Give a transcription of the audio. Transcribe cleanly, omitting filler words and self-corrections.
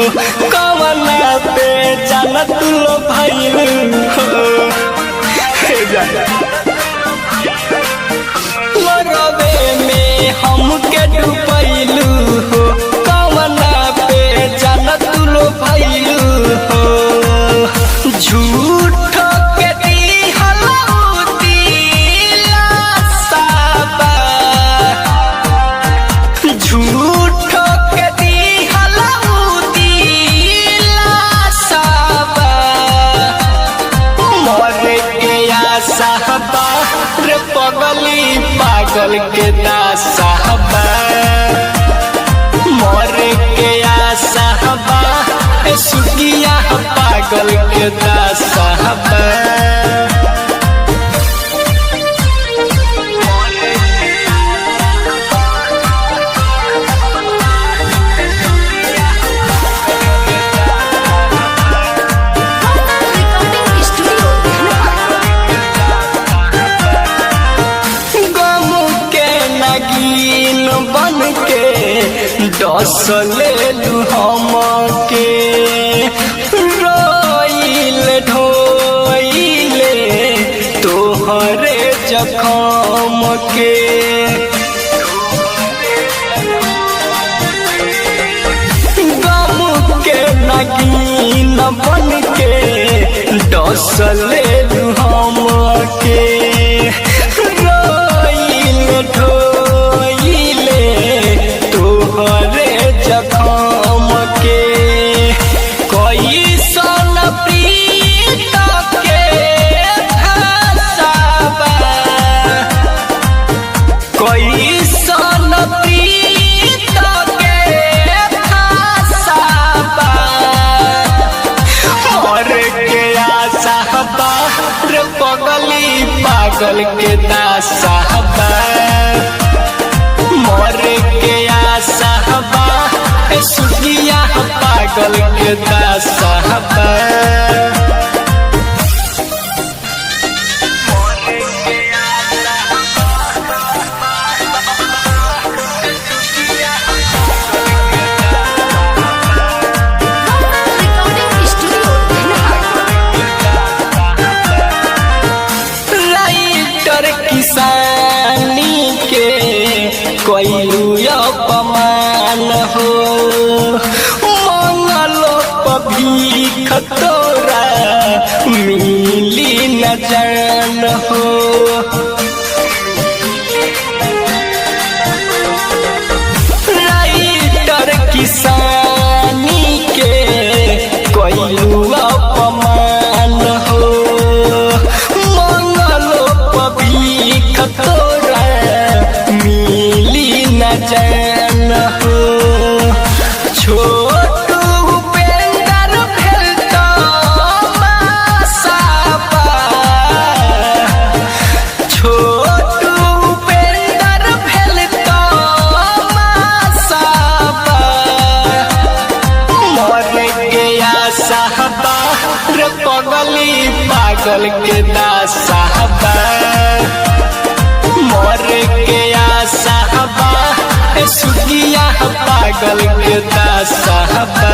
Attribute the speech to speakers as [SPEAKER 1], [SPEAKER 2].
[SPEAKER 1] हो कवना पे जाना तू लो भइल हो मरवे में हमके डुबैलू हो कवना पे जाना तू लो भइल हो झूठ के दिहलौ दिलासा बा झूठ के दिहलौ दिलासा बा मरे के आशा बा रे पगली पागल के दासा बा मरे के आशा बा ए सुगिया पागल के दासा बा दस लेलू हमके रोइल ढोइले तोहरे जखम के गम के नगीन बन के दस लेलू हमके रोइल ढोइले तोहरे जखम के कोई सन प्रीत के धसाबा कोई सन प्रीत के धसाबा मरे के आशा बा रे पगली पागल के दासा बा मरे के आशा बा ए सुगिया पागल के दासा बा राइटर किसानी के कोइलू अपमान हो मंगलो भीख तोरा मिली न जान हो राइटर किसानी के कोइलू अपमान हो मंगलो भीख तोरा मिली न जान हो छोटू उपेंद्र भेल तो मासाबा छोटू उपेंद्र भेल तो मासाबा मरे के आशा बा रे पगली पागल के दासा बा मरे के आशा बा ए सुगिया पागल के दासा बा।